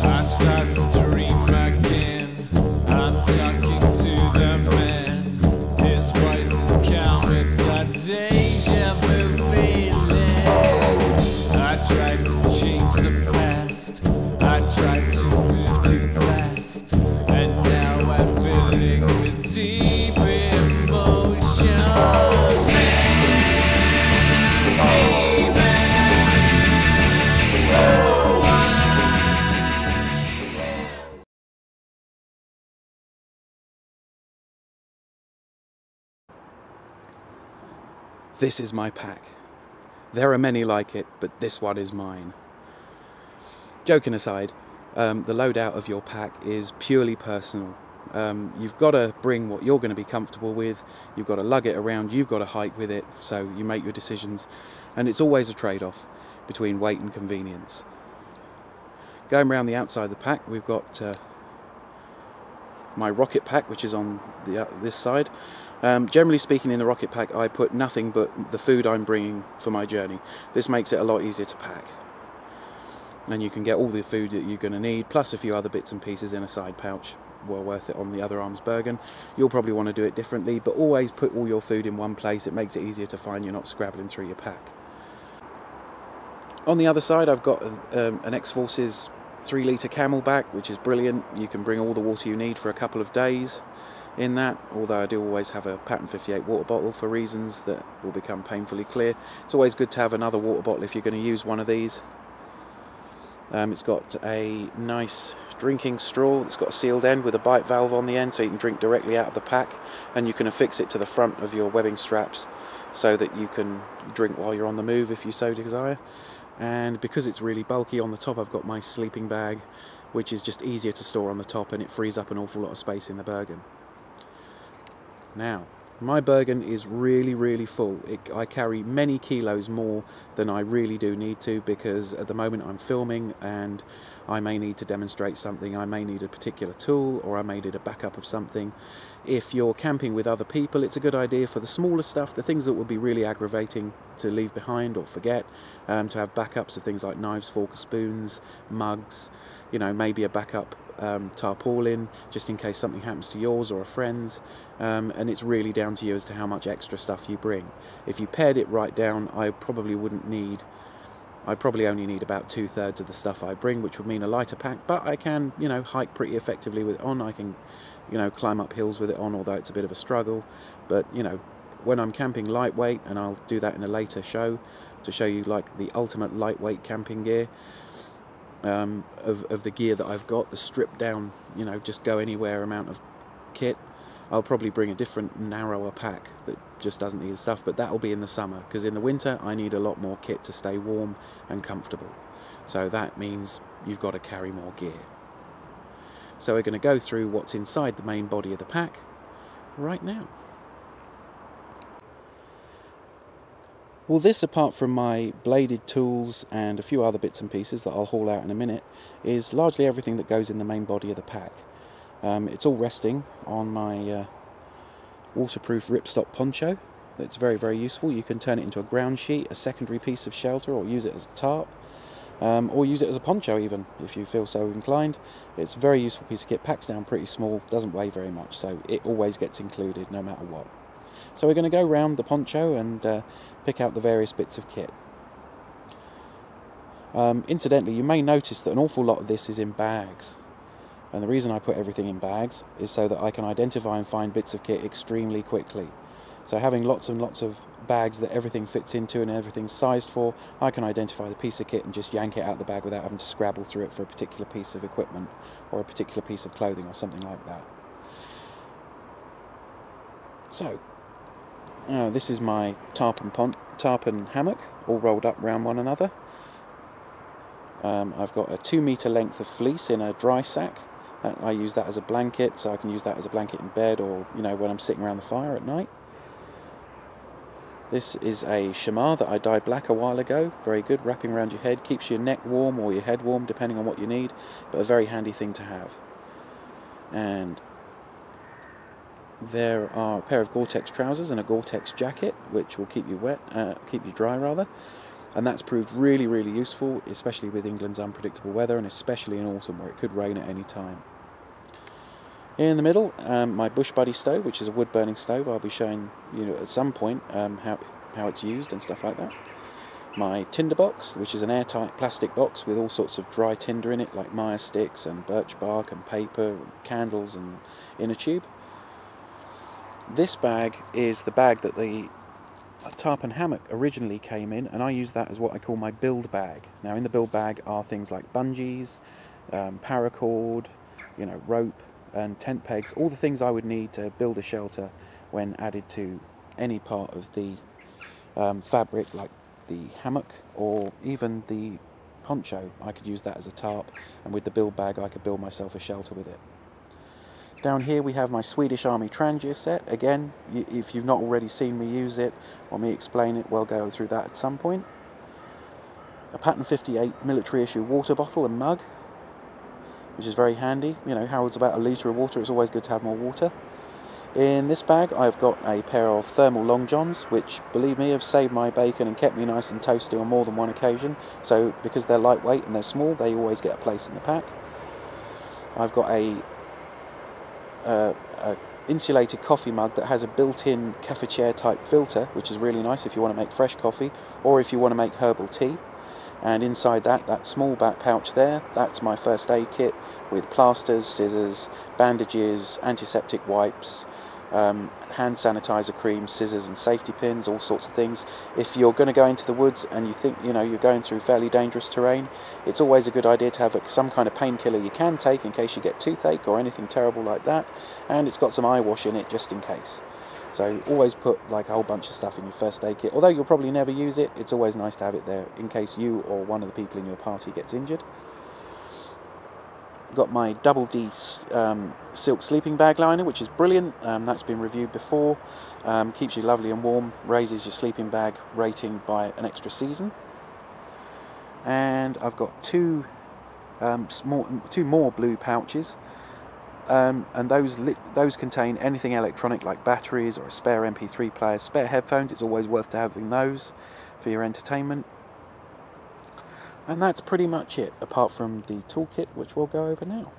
I start to dream again. I'm talking to the man. His voice is calm, it's the deja vu feeling. I tried to change the past. I tried to move too fast. And now I'm filling with deep emotions. This is my pack. There are many like it, but this one is mine. Joking aside, the loadout of your pack is purely personal. You've got to bring what you're going to be comfortable with, you've got to lug it around, you've got to hike with it, so you make your decisions, and it's always a trade-off between weight and convenience. Going around the outside of the pack, we've got my rocket pack, which is on this side. Generally speaking, in the rocket pack I put nothing but the food I'm bringing for my journey. This makes it a lot easier to pack, and you can get all the food that you're going to need, plus a few other bits and pieces in a side pouch. Well worth it on the other arms Bergen. You'll probably want to do it differently, but always put all your food in one place. It makes it easier to find, you're not scrabbling through your pack. On the other side I've got an X-Forces 3-litre Camelback, which is brilliant. You can bring all the water you need for a couple of days in that, although I do always have a Pattern 58 water bottle for reasons that will become painfully clear. It's always good to have another water bottle if you're going to use one of these. It's got a nice drinking straw. It's got a sealed end with a bite valve on the end, so you can drink directly out of the pack, and you can affix it to the front of your webbing straps so that you can drink while you're on the move if you so desire. And because it's really bulky, on the top I've got my sleeping bag, which is just easier to store on the top, and it frees up an awful lot of space in the Bergen. Now, my Bergen is really full. I carry many kilos more than I really do need to, because at the moment I'm filming and I may need to demonstrate something, I may need a particular tool, or I may need a backup of something. If you're camping with other people, it's a good idea for the smaller stuff, the things that would be really aggravating to leave behind or forget, to have backups of things like knives, forks, spoons, mugs, you know, maybe a backup tarpaulin just in case something happens to yours or a friend's, and it's really down to you as to how much extra stuff you bring. If you pared it right down, I'd probably only need about 2/3 of the stuff I bring, which would mean a lighter pack, but I can, you know, hike pretty effectively with it on. I can, you know, climb up hills with it on, although it's a bit of a struggle. But, you know, when I'm camping lightweight, and I'll do that in a later show to show you like the ultimate lightweight camping gear, of the gear that I've got, the stripped down, you know, just go anywhere amount of kit, I'll probably bring a different, narrower pack that just doesn't need stuff, but that'll be in the summer, because in the winter I need a lot more kit to stay warm and comfortable. So that means you've got to carry more gear. So we're going to go through what's inside the main body of the pack right now. Well, this, apart from my bladed tools and a few other bits and pieces that I'll haul out in a minute, is largely everything that goes in the main body of the pack. It's all resting on my waterproof ripstop poncho. That's very useful. You can turn it into a ground sheet, a secondary piece of shelter, or use it as a tarp, or use it as a poncho even, if you feel so inclined. It's a very useful piece of kit, packs down pretty small, doesn't weigh very much, so it always gets included no matter what. So we're going to go round the poncho and pick out the various bits of kit. Incidentally, you may notice that an awful lot of this is in bags. And the reason I put everything in bags is so that I can identify and find bits of kit extremely quickly. So having lots and lots of bags that everything fits into and everything's sized for, I can identify the piece of kit and just yank it out of the bag without having to scrabble through it for a particular piece of equipment or a particular piece of clothing or something like that. So, this is my tarp and hammock, all rolled up round one another. I've got a 2-metre length of fleece in a dry sack. I use that as a blanket, so I can use that as a blanket in bed, or, you know, when I'm sitting around the fire at night. This is a shamar that I dyed black a while ago. Very good, wrapping around your head, keeps your neck warm or your head warm depending on what you need, but a very handy thing to have. And there are a pair of Gore-Tex trousers and a Gore-Tex jacket, which will keep you wet, keep you dry rather. And that's proved really, really useful, especially with England's unpredictable weather, and especially in autumn where it could rain at any time. In the middle, my Bush Buddy stove, which is a wood-burning stove. I'll be showing you at some point how it's used and stuff like that. My tinder box, which is an airtight plastic box with all sorts of dry tinder in it, like Maya sticks and birch bark and paper, and candles and inner tube. This bag is the bag that the tarp and hammock originally came in, and I use that as what I call my build bag. Now in the build bag are things like bungees, paracord, rope and tent pegs, all the things I would need to build a shelter when added to any part of the fabric, like the hammock or even the poncho. I could use that as a tarp, and with the build bag I could build myself a shelter with it. Down here we have my Swedish Army Trangier set. Again, if you've not already seen me use it or me explain it, we'll go through that at some point. A Pattern 58 military issue water bottle and mug, which is very handy. Harold's about a litre of water, it's always good to have more water. In this bag I've got a pair of thermal long johns, which, believe me, have saved my bacon and kept me nice and toasty on more than one occasion. So because they're lightweight and they're small, they always get a place in the pack. I've got a insulated coffee mug that has a built-in cafetiere type filter, which is really nice if you want to make fresh coffee or if you want to make herbal tea. And inside that small back pouch there, that's my first aid kit with plasters, scissors, bandages, antiseptic wipes, hand sanitizer cream, scissors and safety pins, all sorts of things. If you're going to go into the woods and you think you're going through fairly dangerous terrain, it's always a good idea to have some kind of painkiller you can take in case you get toothache or anything terrible like that, and it's got some eye wash in it just in case. So always put like a whole bunch of stuff in your first aid kit. Although you'll probably never use it, it's always nice to have it there in case you or one of the people in your party gets injured. Got my Double D silk sleeping bag liner, which is brilliant. That's been reviewed before. Keeps you lovely and warm, raises your sleeping bag rating by an extra season. And I've got two more blue pouches. And those contain anything electronic like batteries or a spare MP3 player, spare headphones. It's always worth having those for your entertainment. And that's pretty much it, apart from the toolkit, which we'll go over now.